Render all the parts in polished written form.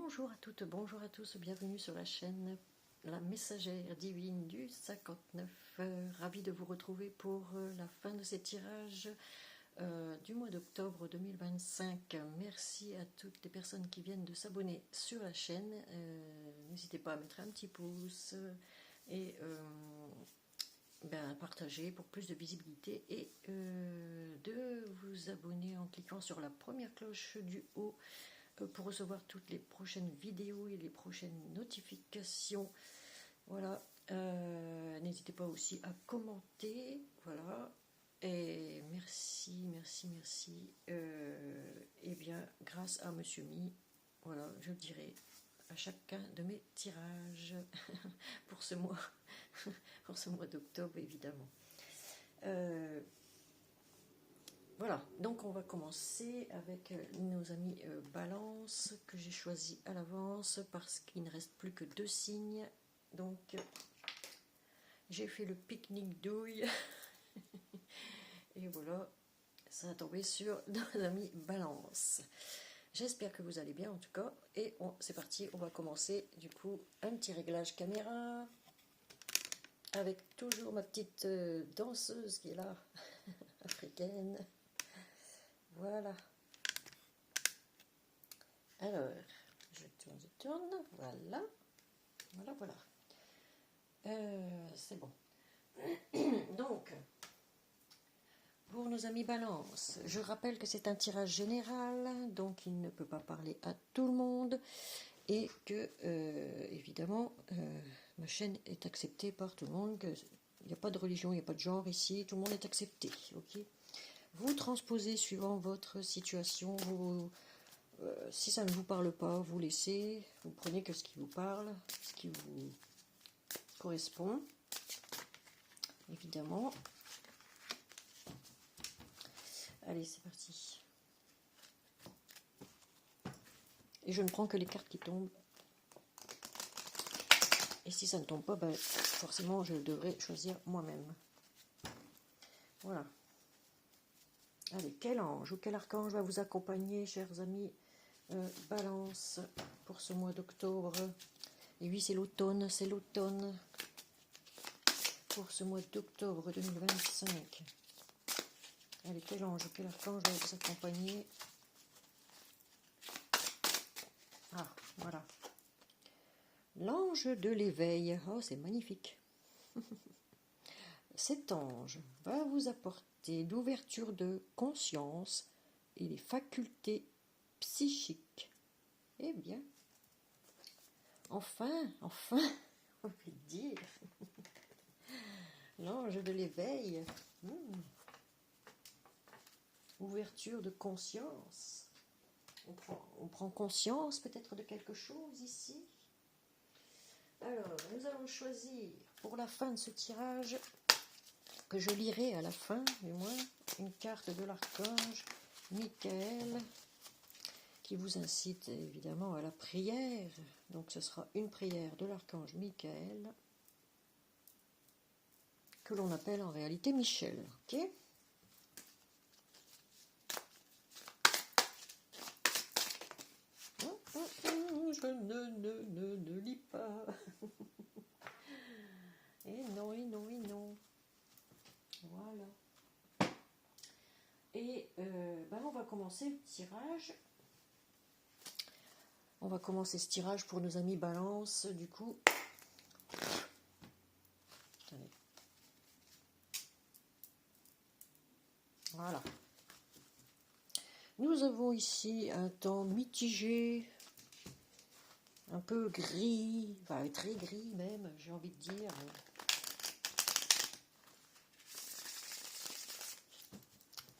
Bonjour à toutes, bonjour à tous, bienvenue sur la chaîne La Messagère Divine du 59. Ravi de vous retrouver pour la fin de ces tirages du mois d'octobre 2025. Merci à toutes les personnes qui viennent de s'abonner sur la chaîne. N'hésitez pas à mettre un petit pouce et à partager pour plus de visibilité et de vous abonner en cliquant sur la première cloche du haut pour recevoir toutes les prochaines vidéos et les prochaines notifications. Voilà, n'hésitez pas aussi à commenter, voilà, et merci. Et bien, grâce à Monsieur Mi, voilà, je dirai à chacun de mes tirages pour ce mois, pour ce mois d'octobre, évidemment. Voilà, donc on va commencer avec nos amis Balance que j'ai choisi à l'avance parce qu'il ne reste plus que 2 signes. Donc j'ai fait le pique-nique douille et voilà, ça a tombé sur nos amis Balance. J'espère que vous allez bien en tout cas et c'est parti, on va commencer du coup un petit réglage caméra avec toujours ma petite danseuse qui est là, africaine. Voilà. Alors, je tourne, voilà. C'est bon. Donc, pour nos amis Balance, je rappelle que c'est un tirage général, donc il ne peut pas parler à tout le monde, et que, évidemment, ma chaîne est acceptée par tout le monde, il n'y a pas de religion, il n'y a pas de genre ici, tout le monde est accepté, ok ? Vous transposez suivant votre situation, si ça ne vous parle pas, vous laissez, vous prenez que ce qui vous parle, ce qui vous correspond, évidemment. Allez, c'est parti. Et je ne prends que les cartes qui tombent. Et si ça ne tombe pas, forcément, je devrais choisir moi-même. Voilà. Allez, quel ange ou quel archange va vous accompagner, chers amis Balance, pour ce mois d'octobre? Et oui, c'est l'automne, pour ce mois d'octobre 2025. Allez, quel ange ou quel archange va vous accompagner? Ah, voilà. L'ange de l'éveil. Oh, c'est magnifique. Cet ange va vous apporter l'ouverture de conscience et les facultés psychiques. Eh bien, enfin, on peut dire, l'ange de l'éveil, ouverture de conscience. On prend conscience peut-être de quelque chose ici. Alors, nous allons choisir pour la fin de ce tirage, que je lirai à la fin, du moins, une carte de l'archange Michael, qui vous incite évidemment à la prière. Donc ce sera une prière de l'archange Michael, que l'on appelle en réalité Michel. Ok ? Je ne lis pas. Et non. Voilà. Et on va commencer le tirage. On va commencer ce tirage pour nos amis Balance, du coup. Attendez. Voilà. Nous avons ici un temps mitigé, un peu gris, enfin très gris même, j'ai envie de dire.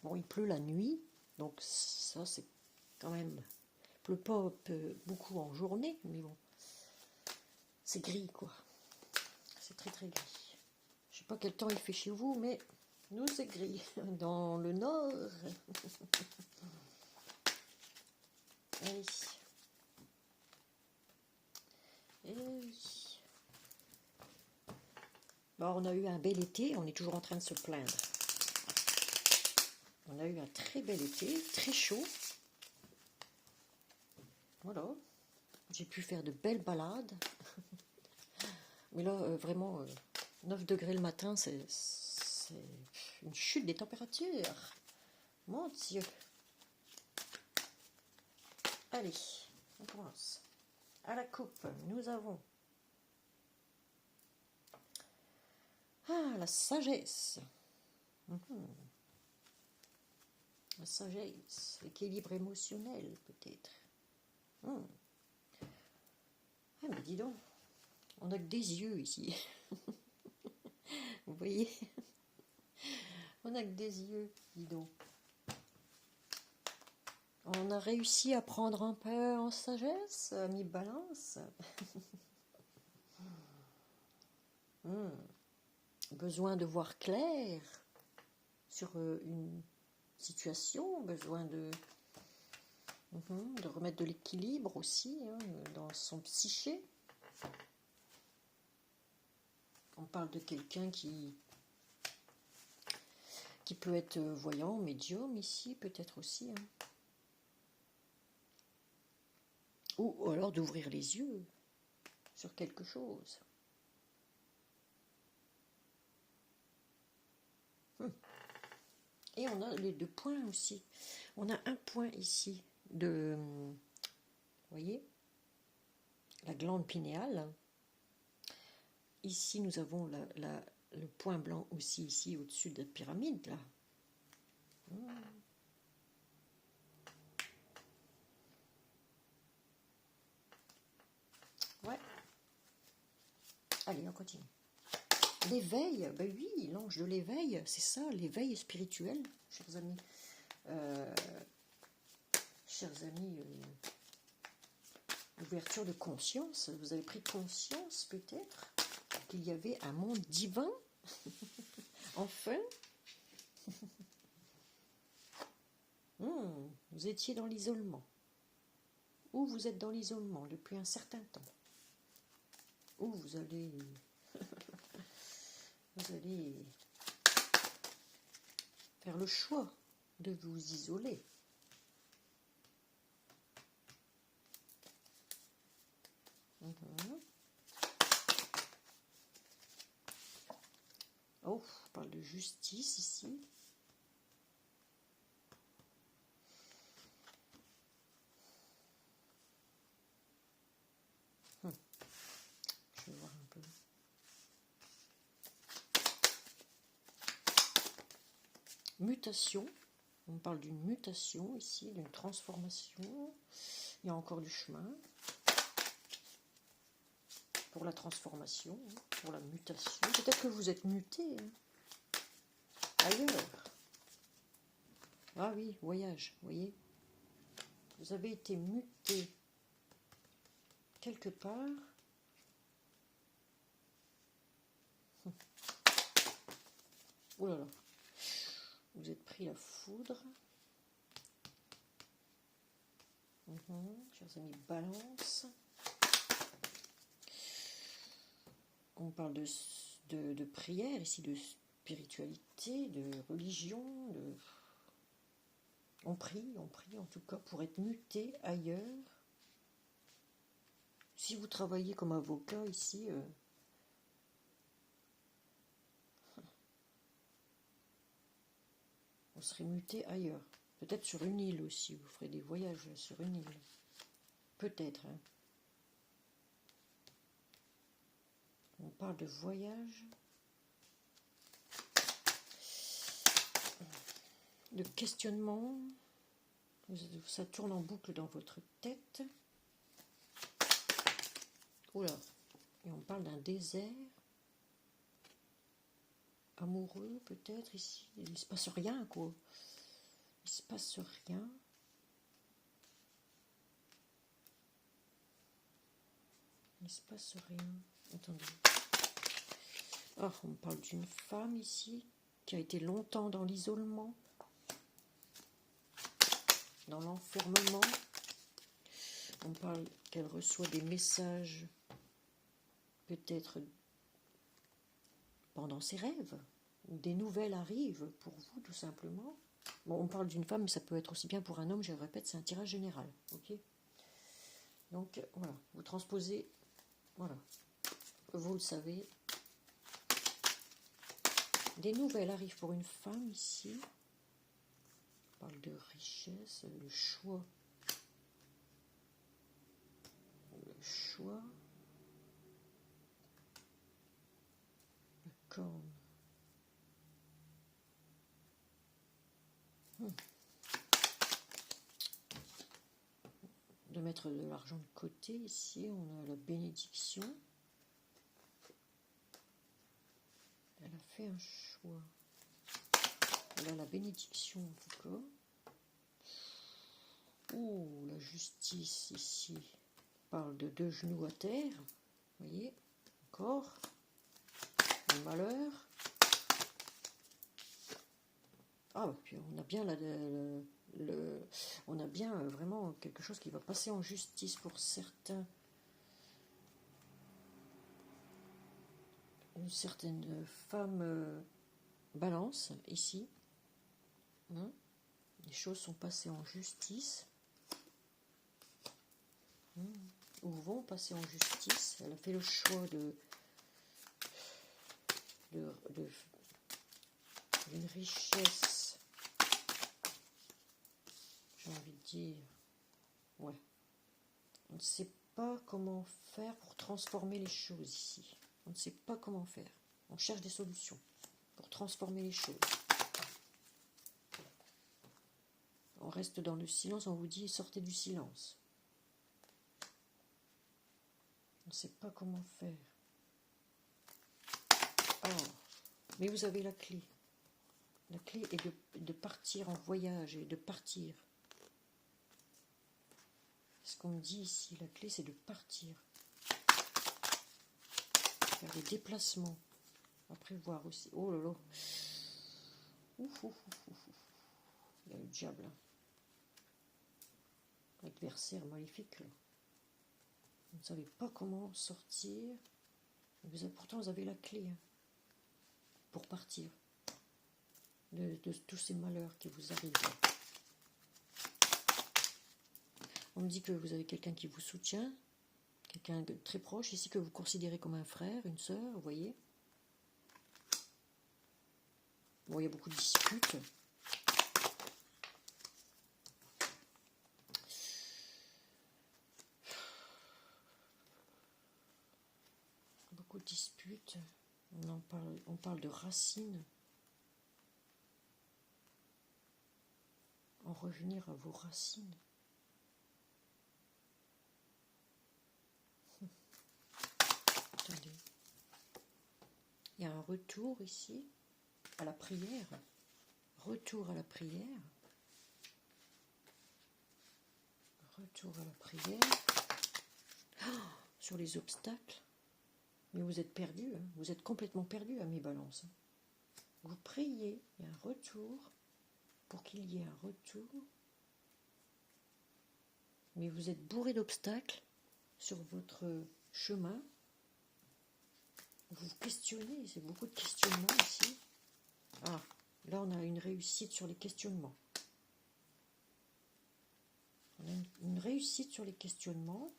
Bon, il pleut la nuit, donc ça c'est quand même... Il pleut pas beaucoup en journée, mais bon, c'est gris quoi. C'est très très gris. Je sais pas quel temps il fait chez vous, mais nous c'est gris. Dans le nord. Allez. Et oui. Bon, on a eu un bel été, on est toujours en train de se plaindre. On a eu un très bel été, très chaud. Voilà. j'ai pu faire de belles balades. Mais là, vraiment, 9 degrés le matin, c'est une chute des températures. Mon Dieu. Allez, on commence. À la coupe, nous avons la sagesse. La sagesse, l'équilibre émotionnel peut-être. Ah mais dis donc, on n'a que des yeux ici. Vous voyez? On n'a que des yeux, dis donc. On a réussi à prendre un peu en sagesse, ami Balance. Besoin de voir clair sur une situation, besoin de remettre de l'équilibre aussi dans son psyché. On parle de quelqu'un qui peut être voyant, médium ici, peut-être aussi. Ou alors d'ouvrir les yeux sur quelque chose. Et on a les 2 points aussi. On a un point ici de, vous voyez, la glande pinéale. Ici, nous avons le point blanc aussi ici au-dessus de la pyramide, là. Ouais. Allez, on continue. L'éveil, ben oui, l'ange de l'éveil, c'est ça, l'éveil spirituel, chers amis. L'ouverture de conscience. Vous avez pris conscience peut-être qu'il y avait un monde divin, enfin. Vous étiez dans l'isolement. Ou vous êtes dans l'isolement depuis un certain temps. Ou vous allez faire le choix de vous isoler. Oh, on parle de justice ici. Je vais voir un peu. Mutation. On parle d'une mutation ici, d'une transformation. Il y a encore du chemin pour la transformation, pour la mutation. Peut-être que vous êtes muté ailleurs. Ah oui, voyage, vous voyez. Vous avez été muté quelque part. Oh là là. Vous êtes pris la foudre. Chers amis, Balance. On parle de prière ici, de spiritualité, de religion. On prie en tout cas pour être muté ailleurs. Si vous travaillez comme avocat ici, on serait muté ailleurs. Peut-être sur une île aussi, vous ferez des voyages sur une île. Peut-être. On parle de voyage, de questionnement. Ça tourne en boucle dans votre tête. Oula. Et on parle d'un désert amoureux, peut-être ici. Il ne se passe rien, quoi. Il ne se passe rien. Il ne se passe rien. Attendez. Oh, on parle d'une femme ici qui a été longtemps dans l'isolement, dans l'enfermement. On parle qu'elle reçoit des messages, peut-être pendant ses rêves, ou des nouvelles arrivent pour vous, tout simplement. Bon, on parle d'une femme, mais ça peut être aussi bien pour un homme, je le répète, c'est un tirage général. Ok. Donc voilà, vous transposez, voilà, vous le savez. Des nouvelles arrivent pour une femme ici. On parle de richesse, le choix. Le choix. Le corne. De mettre de l'argent de côté. Ici, on a la bénédiction. Elle a fait un choix. Elle a la bénédiction en tout cas. Oh, la justice ici. On parle de deux genoux à terre. Vous voyez, encore. Le malheur. Ah, puis on a bien on a bien vraiment quelque chose qui va passer en justice pour certains. Une certaine femme balance ici. Hein, les choses sont passées en justice. Ou vont passer en justice. Elle a fait le choix d'une richesse. J'ai envie de dire. Ouais. On ne sait pas comment faire pour transformer les choses ici. On ne sait pas comment faire. On cherche des solutions pour transformer les choses. On reste dans le silence, on vous dit sortez du silence. On ne sait pas comment faire. Oh, mais vous avez la clé. La clé est de partir en voyage et de partir. Ce qu'on me dit ici, la clé c'est de partir. Faire des déplacements. À prévoir aussi. Oh là là. Ouf, ouf, ouf, ouf. Il y a le diable. L'adversaire maléfique. Là. Vous ne savez pas comment sortir. Pourtant, vous avez la clé pour partir de tous ces malheurs qui vous arrivent. On me dit que vous avez quelqu'un qui vous soutient, quelqu'un de très proche, ici que vous considérez comme un frère, une sœur, vous voyez. Bon, il y a beaucoup de disputes. Beaucoup de disputes. On parle de racines. En revenir à vos racines. Attendez. Il y a un retour ici à la prière. Retour à la prière. Retour à la prière. Oh, sur les obstacles. Mais vous êtes perdu, hein. Vous êtes complètement perdu à mes balances. Vous priez, il y a un retour. Pour qu'il y ait un retour. Mais vous êtes bourré d'obstacles sur votre chemin. Vous vous questionnez, c'est beaucoup de questionnements ici. Ah, là on a une réussite sur les questionnements. On a une réussite sur les questionnements.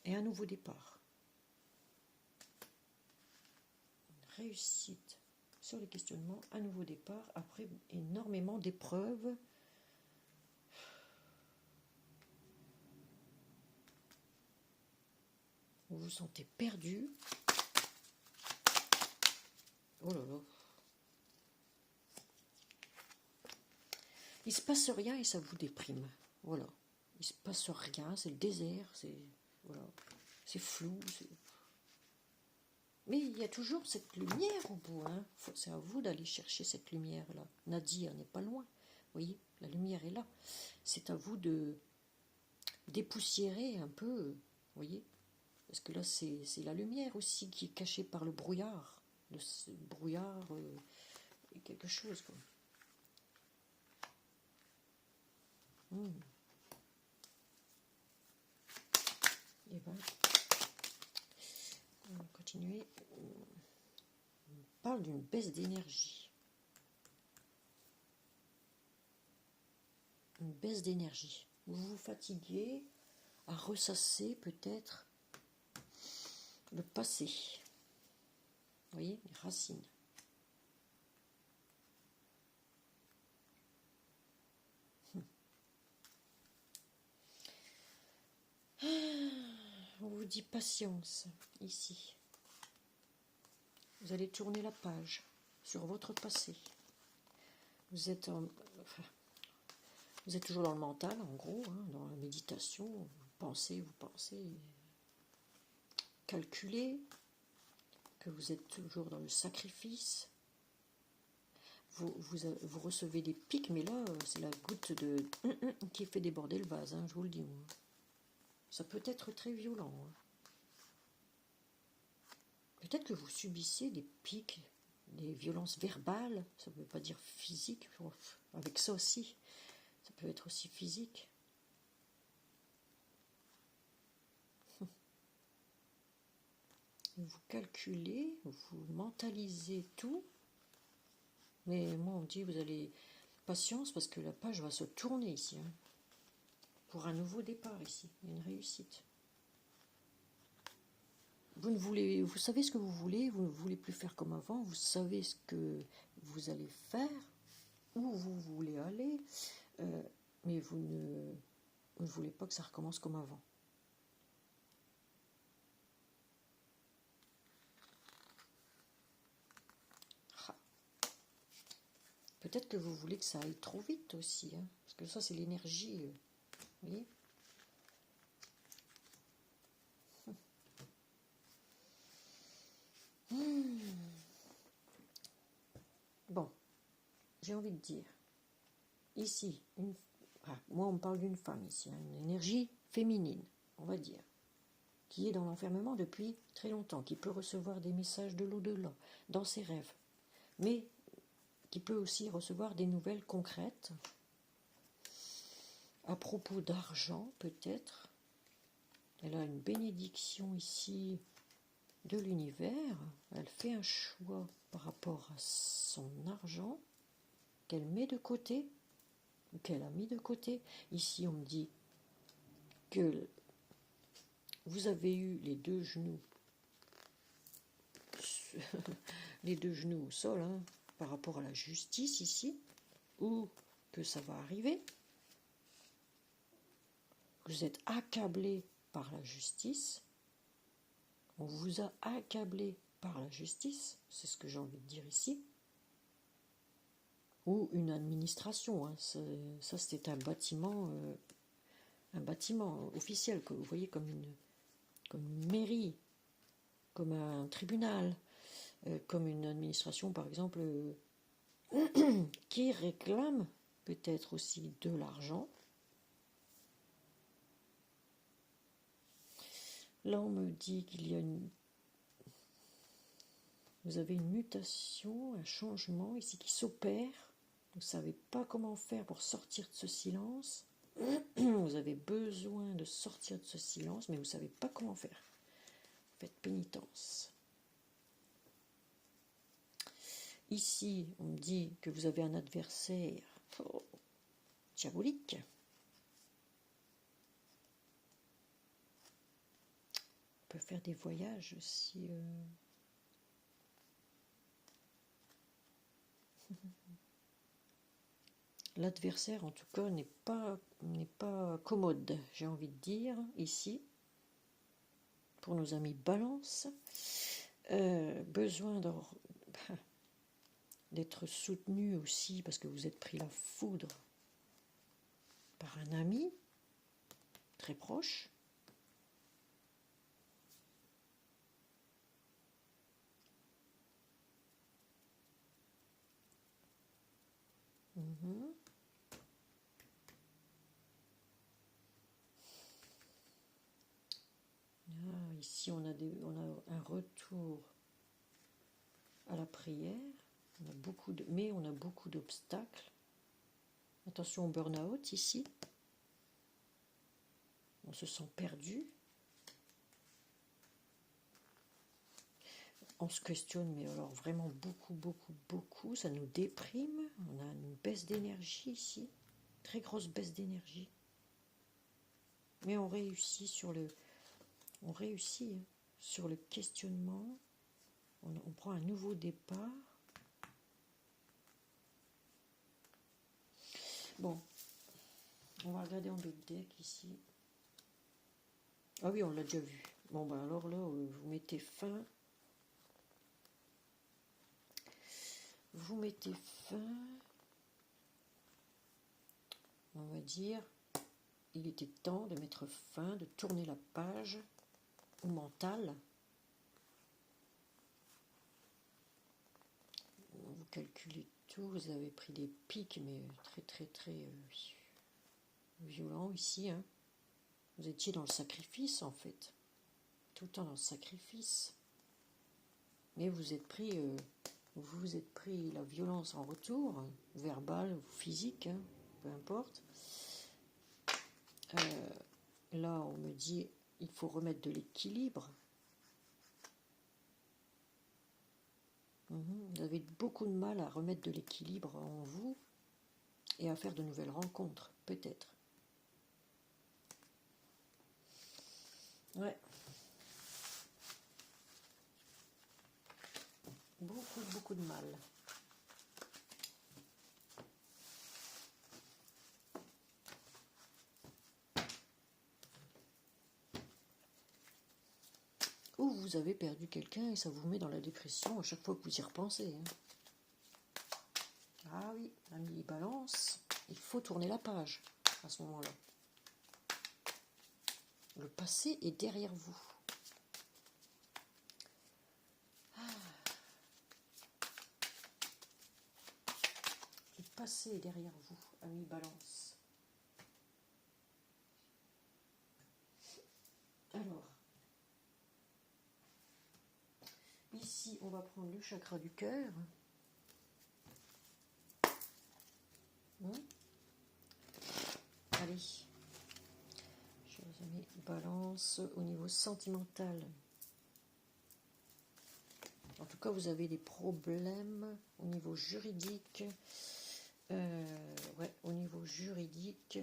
Et un nouveau départ. Une réussite sur les questionnements, un nouveau départ, après énormément d'épreuves. Vous vous sentez perdu. Oh là là. Il se passe rien et ça vous déprime. Voilà. Il se passe rien, c'est le désert, c'est voilà, c'est flou. Mais il y a toujours cette lumière au bout. Hein. C'est à vous d'aller chercher cette lumière-là. Nadir n'est pas loin. Vous voyez, la lumière est là. C'est à vous de dépoussiérer un peu. Vous voyez, parce que là, c'est la lumière aussi qui est cachée par le brouillard. Le brouillard et quelque chose, quoi. Et ben, on va continuer. On parle d'une baisse d'énergie. Une baisse d'énergie. Vous vous fatiguez à ressasser peut-être le passé. Vous voyez, les racines. On vous dit patience, ici. Vous allez tourner la page sur votre passé. Vous êtes toujours dans le mental, en gros, hein, dans la méditation. Vous pensez, calculez, que vous êtes toujours dans le sacrifice. Vous recevez des pics, mais là, c'est la goutte de qui fait déborder le vase, hein, je vous le dis, moi. Ça peut être très violent. Hein. Peut-être que vous subissez des pics, des violences verbales, ça ne veut pas dire physique, avec ça aussi, ça peut être aussi physique. Vous calculez, vous mentalisez tout, mais moi on me dit vous allez patience parce que la page va se tourner ici, hein, pour un nouveau départ ici, une réussite. Vous savez ce que vous voulez, vous ne voulez plus faire comme avant, vous savez ce que vous allez faire, où vous voulez aller, mais vous ne voulez pas que ça recommence comme avant. Ah. Peut-être que vous voulez que ça aille trop vite aussi, hein, parce que ça c'est l'énergie, vous voyez. Bon, j'ai envie de dire, ici, moi on me parle d'une femme ici, hein, une énergie féminine, on va dire, qui est dans l'enfermement depuis très longtemps, qui peut recevoir des messages de l'au-delà, dans ses rêves, mais qui peut aussi recevoir des nouvelles concrètes, à propos d'argent peut-être. Elle a une bénédiction ici de l'univers, elle fait un choix par rapport à son argent qu'elle met de côté, ou qu'elle a mis de côté. Ici on me dit que vous avez eu les deux genoux les deux genoux au sol, hein, par rapport à la justice ici, ou que ça va arriver. Vous êtes accablé par la justice. On vous a accablé par la justice, c'est ce que j'ai envie de dire ici. Ou une administration, hein, ça c'était un bâtiment officiel, que vous voyez comme une mairie, comme un tribunal, comme une administration par exemple qui réclame peut-être aussi de l'argent. Là, on me dit qu'il y a vous avez une mutation, un changement ici qui s'opère. Vous ne savez pas comment faire pour sortir de ce silence. Vous avez besoin de sortir de ce silence, mais vous ne savez pas comment faire. Faites pénitence. Ici, on me dit que vous avez un adversaire diabolique. On peut faire des voyages aussi. L'adversaire, en tout cas, n'est pas commode, j'ai envie de dire, ici. Pour nos amis Balance, besoin d'être soutenu aussi, parce que vous êtes pris la foudre par un ami très proche. Ici, on a un retour à la prière. Mais on a beaucoup d'obstacles. Attention au burn-out ici. On se sent perdu. On se questionne, mais alors vraiment beaucoup. Ça nous déprime. On a une baisse d'énergie ici. Très grosse baisse d'énergie. Mais on réussit sur le... On réussit hein, sur le questionnement. On prend un nouveau départ. Bon. On va regarder en big deck ici. Ah oui, on l'a déjà vu. Bon, ben alors là, vous mettez fin. Vous mettez fin. On va dire, il était temps de mettre fin, de tourner la page au mental. Vous calculez tout, vous avez pris des pics, mais très violents ici. Hein. Vous étiez dans le sacrifice en fait, tout le temps dans le sacrifice. Mais vous êtes pris la violence en retour, verbale ou physique, hein, peu importe. Là, on me dit, il faut remettre de l'équilibre. Vous avez beaucoup de mal à remettre de l'équilibre en vous et à faire de nouvelles rencontres, peut-être. Ouais. Beaucoup de mal. Ou vous avez perdu quelqu'un et ça vous met dans la dépression à chaque fois que vous y repensez. Hein. Ah oui, ami Balance, il faut tourner la page à ce moment-là. Le passé est derrière vous. Le passé est derrière vous, ami Balance. Alors, ici, on va prendre le chakra du cœur. Allez, chers amis, Balance au niveau sentimental. En tout cas, vous avez des problèmes au niveau juridique. Ouais, au niveau juridique.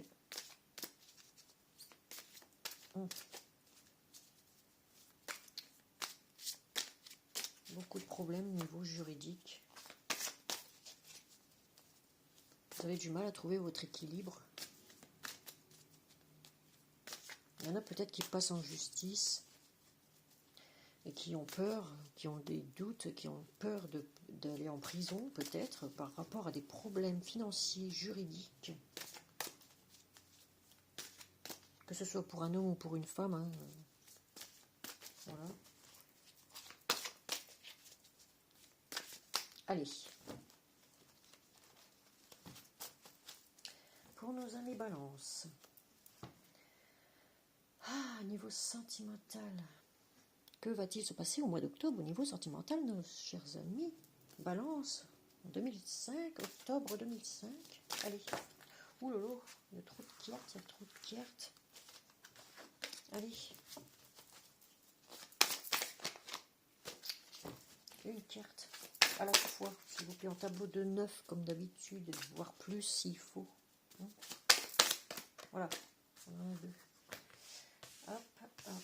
Beaucoup de problèmes au niveau juridique. Vous avez du mal à trouver votre équilibre. Il y en a peut-être qui passent en justice et qui ont peur, qui ont des doutes, qui ont peur d'aller en prison peut-être par rapport à des problèmes financiers, juridiques. Que ce soit pour un homme ou pour une femme. Hein. Voilà. Allez. Pour nos amis Balance. Ah, niveau sentimental. Que va-t-il se passer au mois d'octobre au niveau sentimental, nos chers amis Balance, en 2005, octobre 2005. Allez. Ouh là là, il y a trop de cartes, il y a trop de cartes. Allez. Une carte à la fois, s'il vous plaît, en tableau de 9 comme d'habitude, voire plus s'il faut. Voilà, on en a deux. Hop, hop. Hop.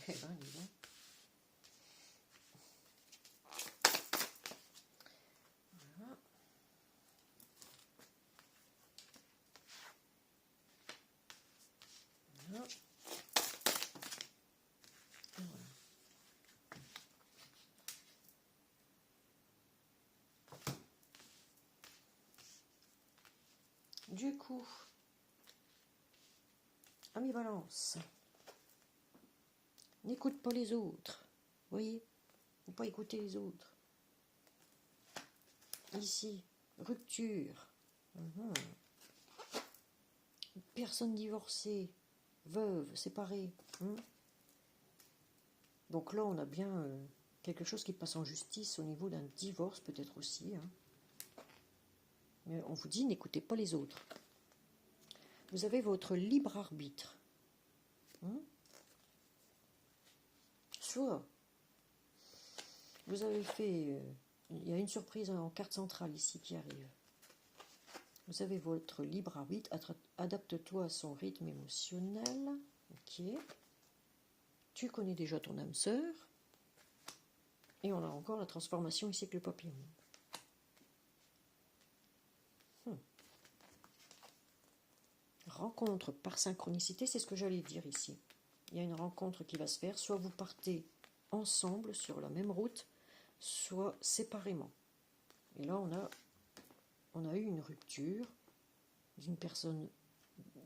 Eh ben, dis donc. Voilà. Voilà. Voilà. Du coup, ami Balance, n'écoute pas les autres. Vous voyez, faut pas écouter les autres. Ici, rupture. Personne divorcée, veuve, séparée. Donc là, on a bien quelque chose qui passe en justice au niveau d'un divorce, peut-être aussi. Hein. Mais on vous dit, n'écoutez pas les autres. vous avez votre libre arbitre. Soit vous avez fait... il y a une surprise en carte centrale ici qui arrive. Vous avez votre libre arbitre. Adapte-toi à son rythme émotionnel. Ok. Tu connais déjà ton âme sœur. Et on a encore la transformation ici avec le papillon. Rencontre par synchronicité, c'est ce que j'allais dire ici. Il y a une rencontre qui va se faire. Soit vous partez ensemble sur la même route, soit séparément. Et là, on a eu une rupture d'une personne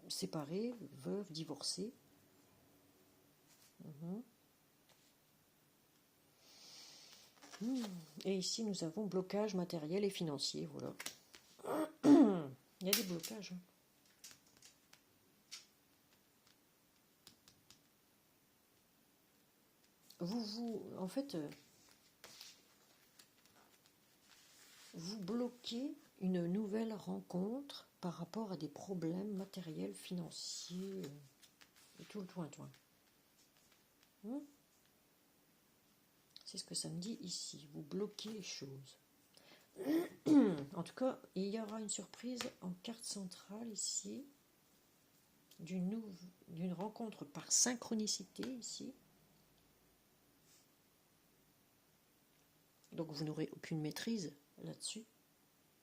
séparée, veuve, divorcée. Et ici, nous avons blocage matériel et financier. Voilà. Il y a des blocages. En fait, vous bloquez une nouvelle rencontre par rapport à des problèmes matériels, financiers, et tout le toin-toin. C'est ce que ça me dit ici. Vous bloquez les choses. En tout cas, il y aura une surprise en carte centrale ici, d'une rencontre par synchronicité ici. Donc vous n'aurez aucune maîtrise là-dessus,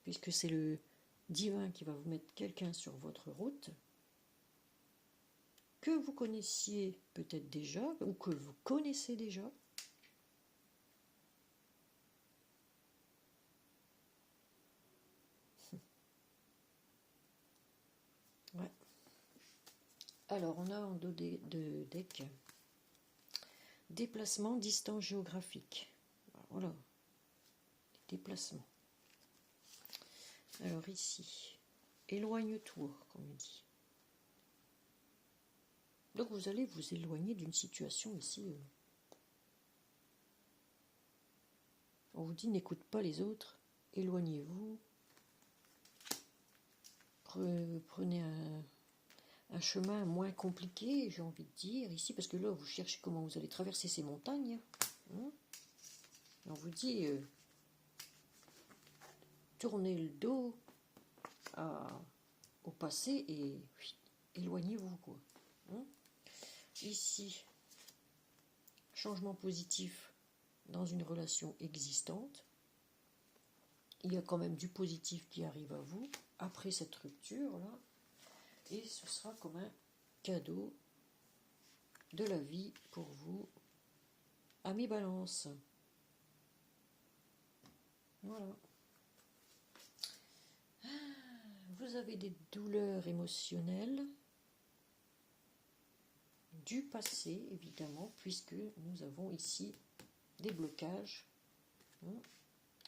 puisque c'est le divin qui va vous mettre quelqu'un sur votre route, que vous connaissiez peut-être déjà, ou que vous connaissez déjà. Ouais. Alors, on a en dos de deck déplacement, distance géographique. Voilà. Déplacement. Alors ici, éloigne-toi, comme on dit. Donc vous allez vous éloigner d'une situation ici. On vous dit n'écoute pas les autres, éloignez-vous. Prenez un chemin moins compliqué, j'ai envie de dire, ici, parce que là, vous cherchez comment vous allez traverser ces montagnes. On vous dit, tournez le dos au passé et éloignez-vous, quoi. Ici, changement positif dans une relation existante. Il y a quand même du positif qui arrive à vous après cette rupture-là. Et ce sera comme un cadeau de la vie pour vous, amis Balance. Voilà. Vous avez des douleurs émotionnelles du passé, évidemment, puisque nous avons ici des blocages.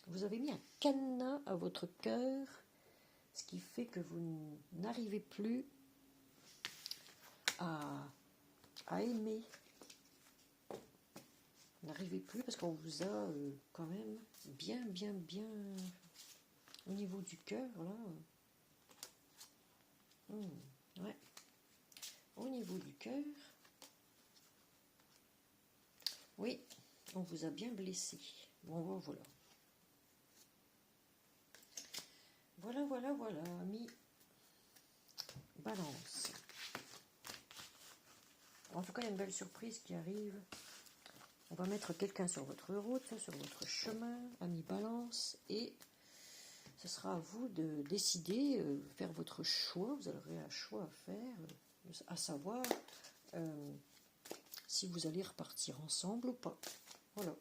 Vous avez mis un cadenas à votre cœur, ce qui fait que vous n'arrivez plus à aimer. Vous n'arrivez plus parce qu'on vous a quand même bien au niveau du cœur, là. Ouais. Au niveau du cœur, oui, on vous a bien blessé. Bon, voilà. Voilà, amis Balance. En tout cas, il y a une belle surprise qui arrive. On va mettre quelqu'un sur votre route, sur votre chemin, amis Balance, et ce sera à vous de décider, faire votre choix. Vous aurez un choix à faire, à savoir si vous allez repartir ensemble ou pas. Voilà.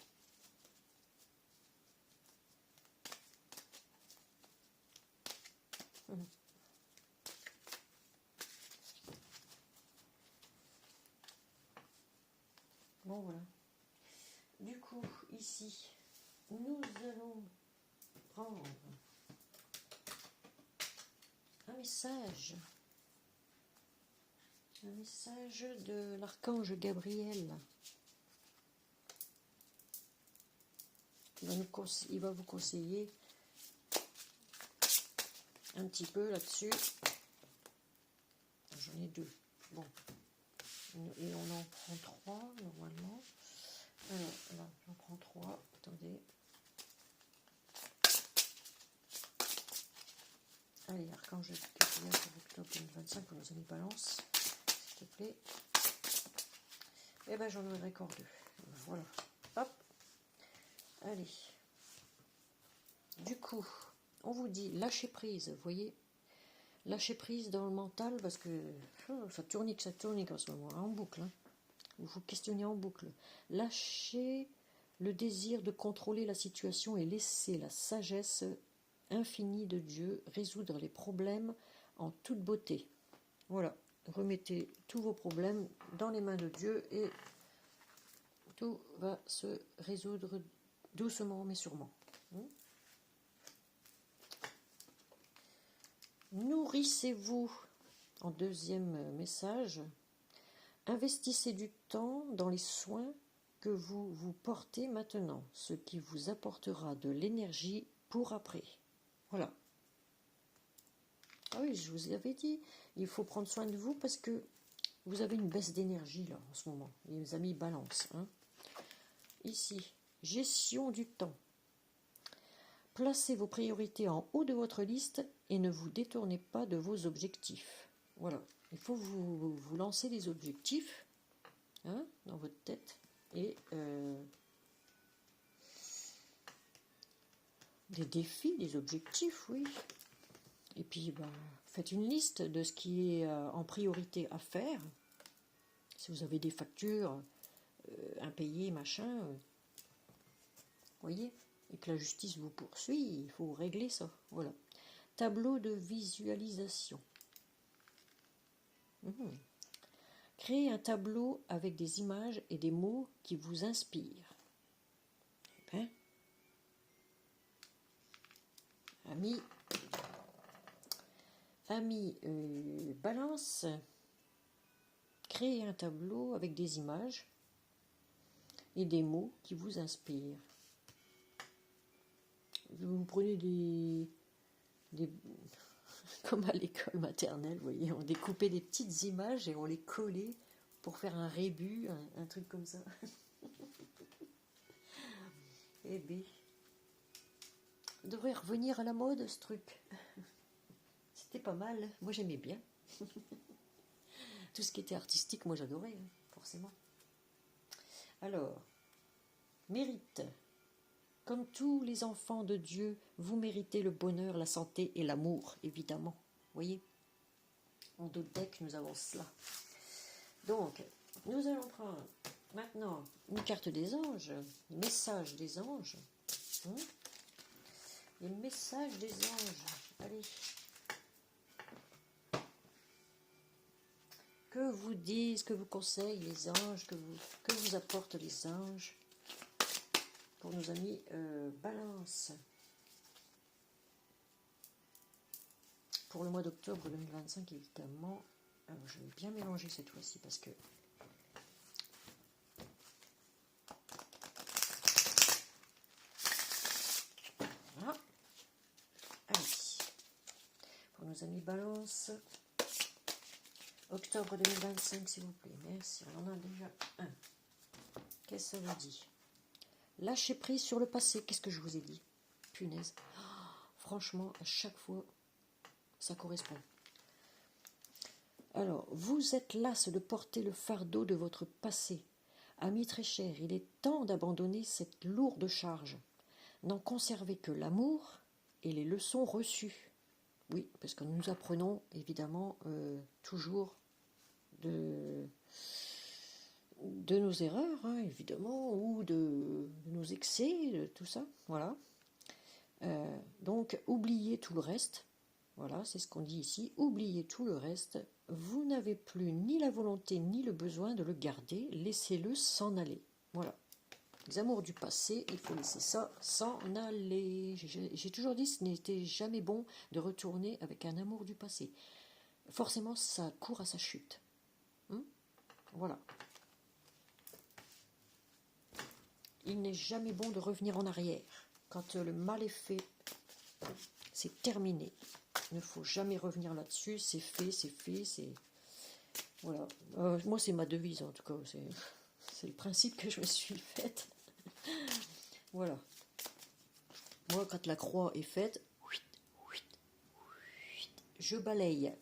Bon, voilà. Du coup, ici, nous allons prendre un message de l'archange Gabriel. Il va vous conseiller un petit peu là-dessus. j'en ai 2. Bon. Et on en prend 3 normalement. Alors, là, j'en prends 3. Attendez. Allez, archange Gabriel pour octobre 2025 pour nos amis balance, s'il te plaît. Et ben j'en aurai encore 2. Voilà. Hop. Allez. Du coup, on vous dit lâcher prise, vous voyez. Lâcher prise dans le mental parce que ça tourne en ce moment, hein, en boucle. Hein. Vous vous questionnez en boucle. Lâchez le désir de contrôler la situation et laissez la sagesse infinie de Dieu résoudre les problèmes en toute beauté. Voilà. Remettez tous vos problèmes dans les mains de Dieu et tout va se résoudre doucement mais sûrement. Nourrissez-vous, en deuxième message, investissez du temps dans les soins que vous vous portez maintenant, ce qui vous apportera de l'énergie pour après. Voilà. Ah oui, je vous avais dit, il faut prendre soin de vous parce que vous avez une baisse d'énergie là en ce moment, les amis balance. Hein. Ici, gestion du temps. Placez vos priorités en haut de votre liste et ne vous détournez pas de vos objectifs. Voilà, il faut vous lancer des objectifs hein, dans votre tête et des défis, des objectifs, oui. Et puis, ben, faites une liste de ce qui est en priorité à faire. Si vous avez des factures impayées, machin, voyez, et que la justice vous poursuit, il faut régler ça. Voilà. Tableau de visualisation. Créez un tableau avec des images et des mots qui vous inspirent. Hein? Amis balance, créez un tableau avec des images et des mots qui vous inspirent. Vous prenez des comme à l'école maternelle, vous voyez, on découpait des petites images et on les collait pour faire un rébus, un truc comme ça. Eh bien, il devrait revenir à la mode ce truc. C'était pas mal, moi j'aimais bien. Tout ce qui était artistique, moi j'adorais, hein, forcément. Alors, mérite. Comme tous les enfants de Dieu, vous méritez le bonheur, la santé et l'amour, évidemment. Vous voyez, en 2 decks, nous avons cela. Donc, nous allons prendre maintenant une carte des anges, message des anges. Les messages des anges. Allez. Que vous disent, que vous conseillent les anges, que vous apportent les anges pour nos amis balance. Pour le mois d'octobre 2025, évidemment. Alors, je vais bien mélanger cette fois-ci parce que voilà. Allez. Pour nos amis balance. Octobre 2025, s'il vous plaît. Merci. On en a déjà un. Qu'est-ce que ça vous dit? Lâchez prise sur le passé. Qu'est-ce que je vous ai dit? Punaise. Oh, franchement, à chaque fois, ça correspond. Alors, vous êtes las de porter le fardeau de votre passé. Amis très chers, il est temps d'abandonner cette lourde charge. N'en conservez que l'amour et les leçons reçues. Oui, parce que nous apprenons évidemment toujours de nos erreurs, hein, évidemment, ou de nos excès, de tout ça, voilà. Donc, oubliez tout le reste, voilà, c'est ce qu'on dit ici, oubliez tout le reste, vous n'avez plus ni la volonté ni le besoin de le garder, laissez-le s'en aller, voilà. Les amours du passé, il faut laisser ça s'en aller. J'ai toujours dit que ce n'était jamais bon de retourner avec un amour du passé. Forcément, ça court à sa chute. Voilà. Il n'est jamais bon de revenir en arrière. Quand le mal est fait, c'est terminé. Il ne faut jamais revenir là-dessus. C'est fait, c'est fait. Voilà. Moi, c'est ma devise, en tout cas. C'est le principe que je me suis faite. Voilà. Moi, quand la croix est faite, je balaye.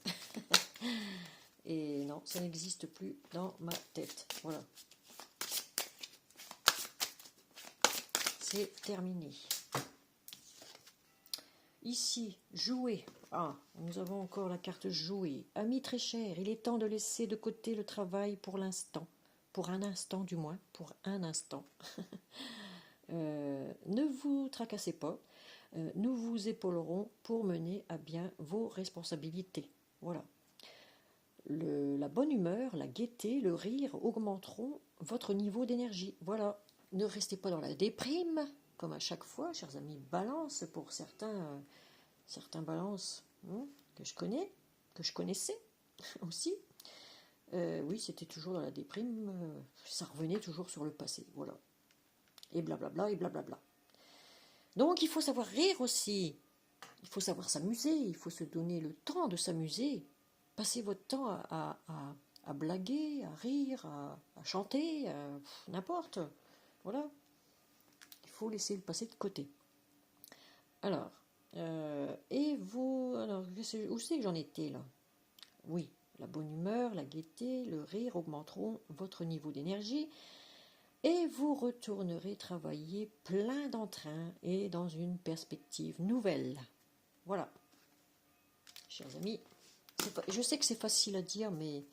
Et non, ça n'existe plus dans ma tête. Voilà. C'est terminé. Ici, jouer. Ah, nous avons encore la carte jouer. Ami très cher, il est temps de laisser de côté le travail pour l'instant. Pour un instant du moins, pour un instant. Ne vous tracassez pas. Nous vous épaulerons pour mener à bien vos responsabilités. Voilà. La bonne humeur, la gaieté, le rire augmenteront votre niveau d'énergie. Voilà. Ne restez pas dans la déprime, comme à chaque fois, chers amis. Balance pour certains balances que je connais, que je connaissais aussi. Oui, c'était toujours dans la déprime. Ça revenait toujours sur le passé. Voilà. Et blablabla, et blablabla. Donc, il faut savoir rire aussi. Il faut savoir s'amuser. Il faut se donner le temps de s'amuser. Passez votre temps à blaguer, à rire, à chanter, n'importe. Voilà. Il faut laisser le passé de côté. Alors, et vous... Alors, où c'est que j'en étais là? Oui, la bonne humeur, la gaieté, le rire augmenteront votre niveau d'énergie et vous retournerez travailler plein d'entrain et dans une perspective nouvelle. Voilà. Chers amis, je sais que c'est facile à dire, mais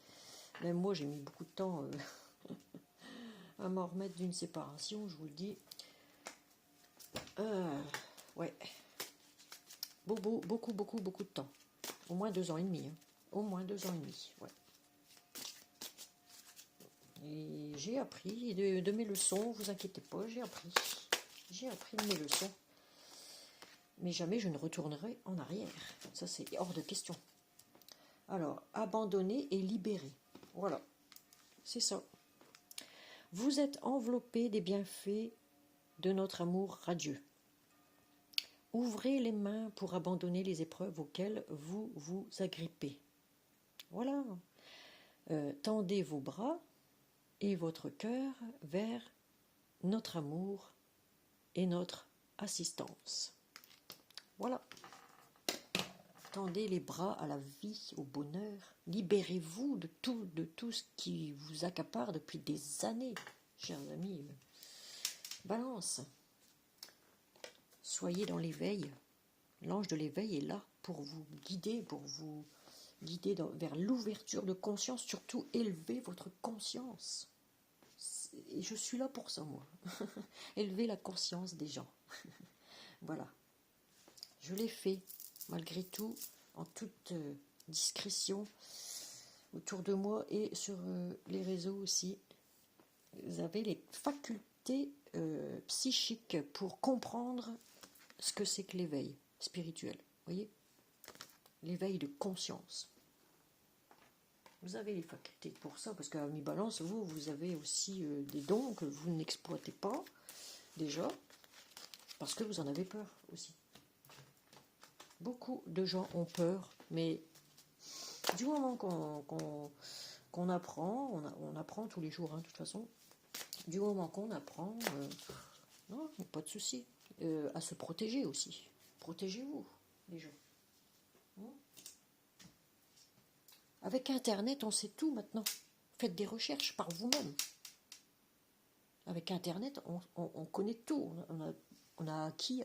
même moi j'ai mis beaucoup de temps à m'en remettre d'une séparation, je vous le dis. Ouais. Beaucoup de temps. Au moins 2 ans et demi. Hein. Au moins 2 ans et demi, ouais. Et j'ai appris de mes leçons, vous inquiétez pas, j'ai appris. J'ai appris de mes leçons. Mais jamais je ne retournerai en arrière. Ça, c'est hors de question. Alors, abandonner et libérer. Voilà, c'est ça. Vous êtes enveloppé des bienfaits de notre amour radieux. Ouvrez les mains pour abandonner les épreuves auxquelles vous vous agrippez. Voilà. Tendez vos bras et votre cœur vers notre amour et notre assistance. Voilà. Tendez les bras à la vie, au bonheur. Libérez-vous de tout ce qui vous accapare depuis des années, chers amis. Balance. Soyez dans l'éveil. L'ange de l'éveil est là pour vous guider, vers l'ouverture de conscience. Surtout, élevez votre conscience. Et je suis là pour ça, moi. Élevez la conscience des gens. Voilà. Je l'ai fait, malgré tout, en toute discrétion, autour de moi et sur les réseaux aussi. Vous avez les facultés psychiques pour comprendre ce que c'est que l'éveil spirituel. Vous voyez? L'éveil de conscience. Vous avez les facultés pour ça, parce qu'à mi-balance, vous avez aussi des dons que vous n'exploitez pas, déjà, parce que vous en avez peur aussi. Beaucoup de gens ont peur, mais du moment qu'on apprend, on apprend tous les jours, hein, de toute façon, du moment qu'on apprend, non, pas de souci, à se protéger aussi. Protégez-vous, les gens. Avec Internet, on sait tout maintenant. Faites des recherches par vous-même. Avec Internet, on connaît tout. On a acquis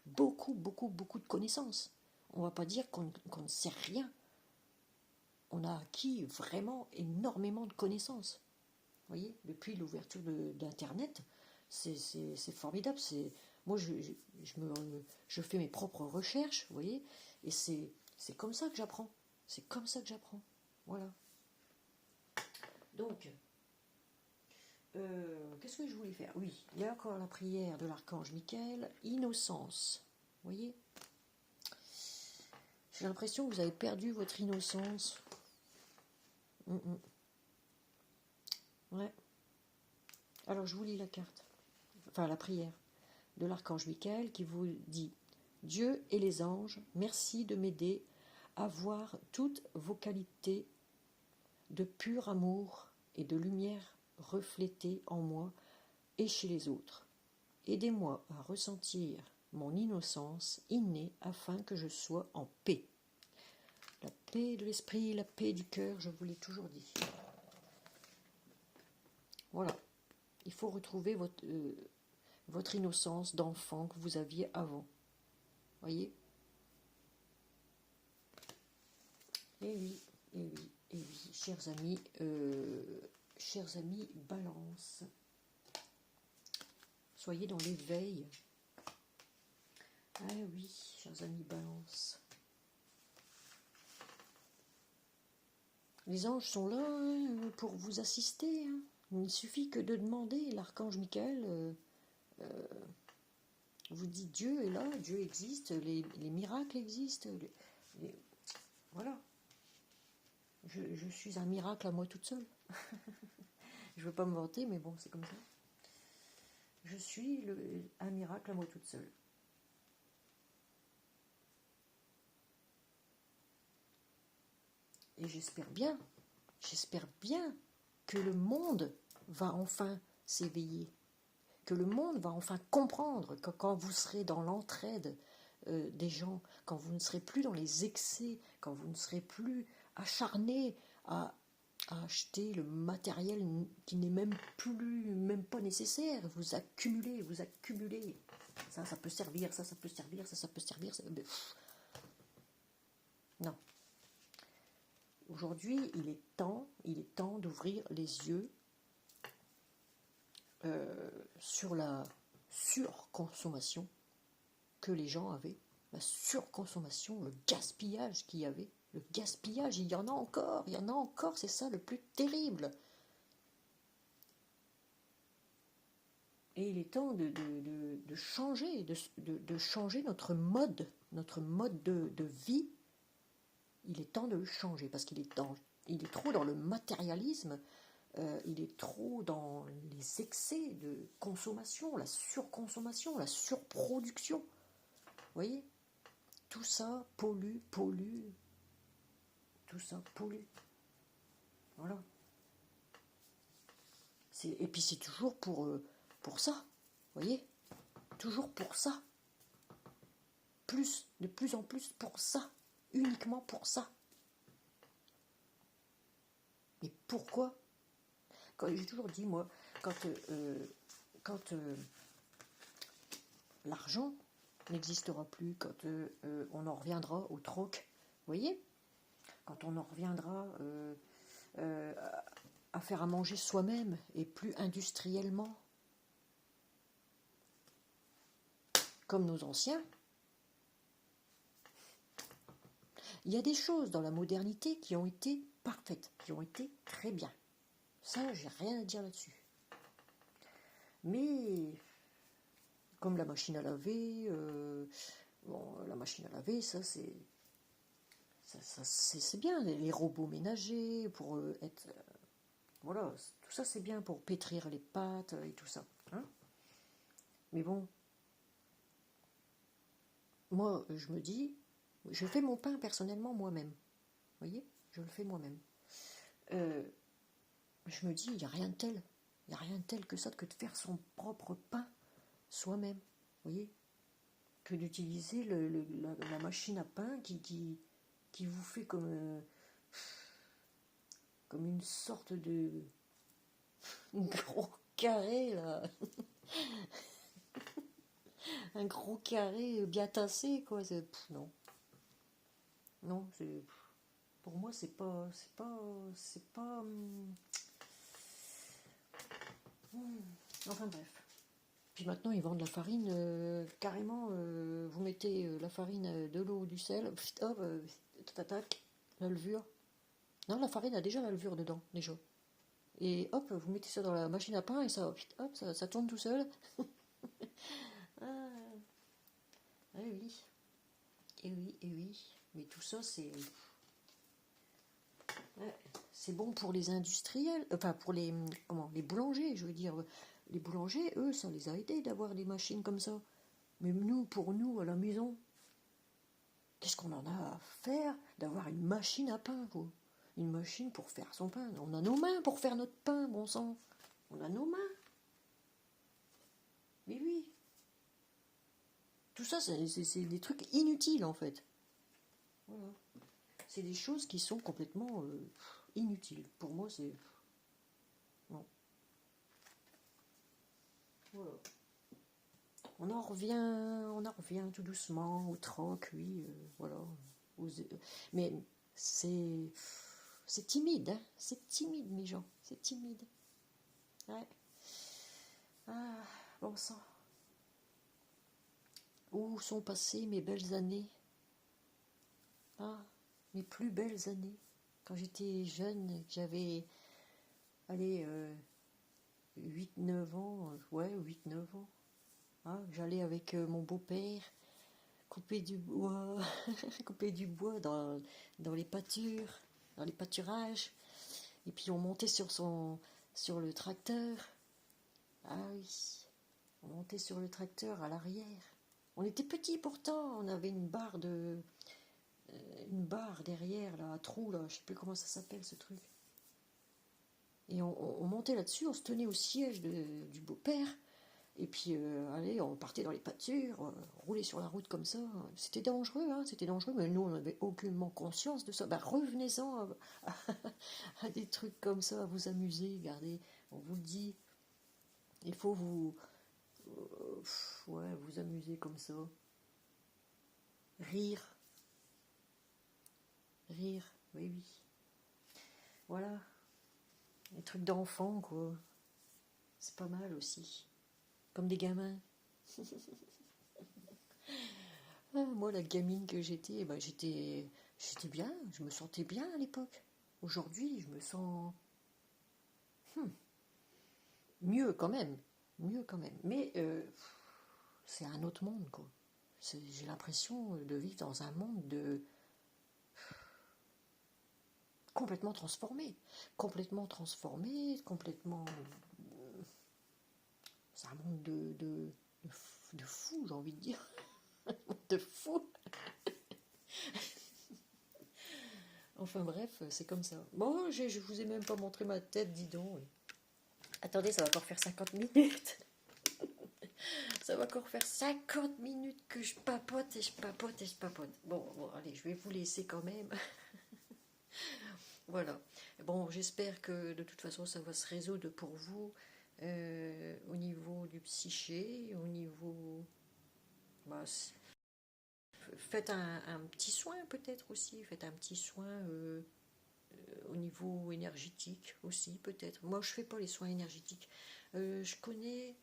beaucoup de connaissanses. On ne va pas dire qu'on ne sait rien. On a acquis vraiment énormément de connaissances. Vous voyez, depuis l'ouverture d'Internet, c'est formidable. Moi, je fais mes propres recherches, vous voyez, et c'est comme ça que j'apprends. C'est comme ça que j'apprends. Voilà. Donc, qu'est-ce que je voulais faire? Oui, il y a encore la prière de l'archange Michael, innocence. Vous voyez? J'ai l'impression que vous avez perdu votre innocence. Ouais. Alors, je vous lis la carte. Enfin, la prière de l'archange Michael qui vous dit: Dieu et les anges, merci de m'aider à voir toutes vos qualités de pur amour et de lumière reflétée en moi et chez les autres. Aidez-moi à ressentir mon innocence innée afin que je sois en paix. La paix de l'esprit, la paix du cœur, je vous l'ai toujours dit. Voilà, il faut retrouver votre innocence d'enfant que vous aviez avant. Voyez? Eh oui, eh oui, eh oui, chers amis, Balance. Soyez dans l'éveil. Ah oui, chers amis, Balance. Les anges sont là hein, pour vous assister. Hein. Il suffit que de demander. L'archange Michael vous dit Dieu est là, Dieu existe, les miracles existent. Voilà. Je suis un miracle à moi toute seule. Je ne veux pas me vanter, mais bon, c'est comme ça. Je suis un miracle à moi toute seule. Et j'espère bien que le monde va enfin s'éveiller, que le monde va enfin comprendre que quand vous serez dans l'entraide des gens, quand vous ne serez plus dans les excès, quand vous ne serez plus acharnés à acheter le matériel qui n'est même pas nécessaire, vous accumulez. Ça peut servir, ça peut servir, ça peut servir. Non. Aujourd'hui, il est temps d'ouvrir les yeux sur la surconsommation que les gens avaient, la surconsommation, le gaspillage qu'il y avait. Le gaspillage, il y en a encore, c'est ça le plus terrible. Et il est temps de changer, de changer notre mode de vie. Il est temps de le changer parce qu'il est trop dans le matérialisme, il est trop dans les excès de consommation, la surconsommation, la surproduction. Vous voyez ? Tout ça pollue. Tout ça pollue. Voilà. Et puis c'est toujours pour ça. Vous voyez ? Toujours pour ça. De plus en plus pour ça. Uniquement pour ça. Et pourquoi ? J'ai toujours dit, moi, quand l'argent n'existera plus, quand on en reviendra au troc, vous voyez ? Quand on en reviendra à faire à manger soi-même et plus industriellement, comme nos anciens, il y a des choses dans la modernité qui ont été parfaites, qui ont été très bien. Ça, j'ai rien à dire là-dessus. Mais, comme la machine à laver, ça c'est bien. Les robots ménagers, pour être... voilà, tout ça c'est bien pour pétrir les pâtes et tout ça. Hein. Mais bon, moi, je me dis, je fais mon pain personnellement moi-même. Vous voyez ? Je le fais moi-même. Je me dis, il n'y a rien de tel. Il n'y a rien de tel que ça, que de faire son propre pain soi-même. Vous voyez ? Que d'utiliser la machine à pain qui vous fait comme une sorte de gros carré, là. Un gros carré bien tassé, quoi. Non. Non, pour moi, c'est pas... Enfin bref. Puis maintenant, ils vendent la farine carrément. Vous mettez la farine, de l'eau, du sel, hop, tac, la levure. Non, la farine a déjà la levure dedans, déjà. Et hop, vous mettez ça dans la machine à pain et ça, hop, ça tourne tout seul. Ah oui. Et oui. Mais tout ça, c'est bon pour les industriels, enfin pour les boulangers, je veux dire. Les boulangers, eux, ça les a aidés d'avoir des machines comme ça. Mais pour nous, à la maison, qu'est-ce qu'on en a à faire d'avoir une machine à pain, quoi ? une machine pour faire son pain. On a nos mains pour faire notre pain, bon sang. On a nos mains. Mais oui. Tout ça, c'est des trucs inutiles, en fait. Voilà. C'est des choses qui sont complètement inutiles. Pour moi, c'est... Non. Voilà. On en revient tout doucement au troc, oui, voilà. Mais c'est timide, hein. C'est timide, mes gens. C'est timide. Ouais. Ah, bon sang. Où sont passées mes belles années? Ah, mes plus belles années. Quand j'étais jeune, j'avais, allez, 8-9 ans, ouais, 8-9 ans. Ah, j'allais avec mon beau-père couper du bois, couper du bois dans les pâtures, dans les pâturages. Et puis on montait sur le tracteur. Ah oui, on montait sur le tracteur à l'arrière. On était petits pourtant, on avait une barre derrière, là, à trous, là, je sais plus comment ça s'appelle ce truc. Et on montait là-dessus, on se tenait au siège du beau-père. Et puis, allez, on partait dans les pâtures, on roulait sur la route comme ça. C'était dangereux, hein, c'était dangereux, mais nous, on n'avait aucunement conscience de ça. Ben, revenez-en à des trucs comme ça, à vous amuser, regardez, on vous le dit. Il faut vous amuser comme ça. Rire, oui, oui. Voilà, les trucs d'enfant, quoi. C'est pas mal aussi. Comme des gamins. Moi, la gamine que j'étais, ben, j'étais bien, je me sentais bien à l'époque. Aujourd'hui, je me sens mieux quand même. Mais c'est un autre monde, quoi. J'ai l'impression de vivre dans un monde complètement transformé. C'est un monde de fou, j'ai envie de dire. Un monde de fou. Enfin bref, c'est comme ça. Bon, je vous ai même pas montré ma tête, dis donc. Attendez, ça va encore faire 50 minutes. Ça va encore faire 50 minutes que je papote et je papote et je papote. Bon, allez, je vais vous laisser quand même. Voilà. Bon, j'espère que de toute façon, ça va se résoudre pour vous au niveau du psyché, au niveau... Bah, faites un petit soin peut-être aussi, faites un petit soin au niveau énergétique aussi peut-être. Moi je fais pas les soins énergétiques. Je connais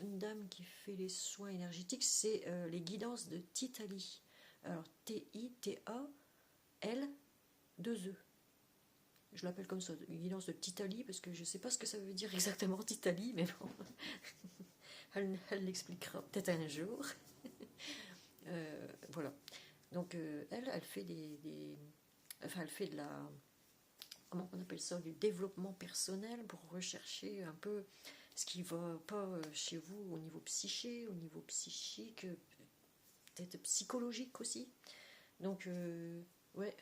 une dame qui fait les soins énergétiques, c'est les guidances de Titali. Alors T-I-T-A-L-2-E. Je l'appelle comme ça, guidance de Titali, parce que je sais pas ce que ça veut dire exactement Titali, mais bon, elle l'expliquera peut-être un jour. Voilà. Donc elle fait elle fait de la, comment on appelle ça, du développement personnel pour rechercher un peu ce qui va pas chez vous au niveau psyché, au niveau psychique, peut-être psychologique aussi. Donc ouais,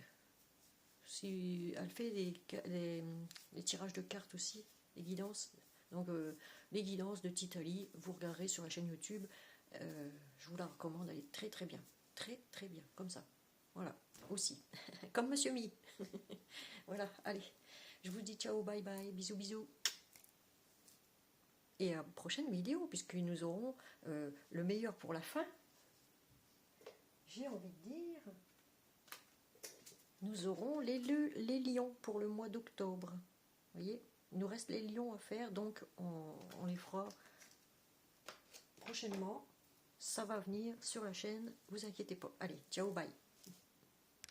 si elle fait les tirages de cartes aussi, les guidances. Donc les guidances de Titali, vous regarderez sur la chaîne YouTube. Je vous la recommande, elle est très très bien. Très très bien, comme ça. Voilà, aussi. Comme Monsieur Mi. Voilà, allez. Je vous dis ciao, bye bye, bisous bisous. Et à la prochaine vidéo, puisque nous aurons le meilleur pour la fin. J'ai envie de dire... Nous aurons les lions pour le mois d'octobre. Vous voyez, il nous reste les lions à faire, donc on les fera prochainement. Ça va venir sur la chaîne, vous inquiétez pas. Allez, ciao, bye.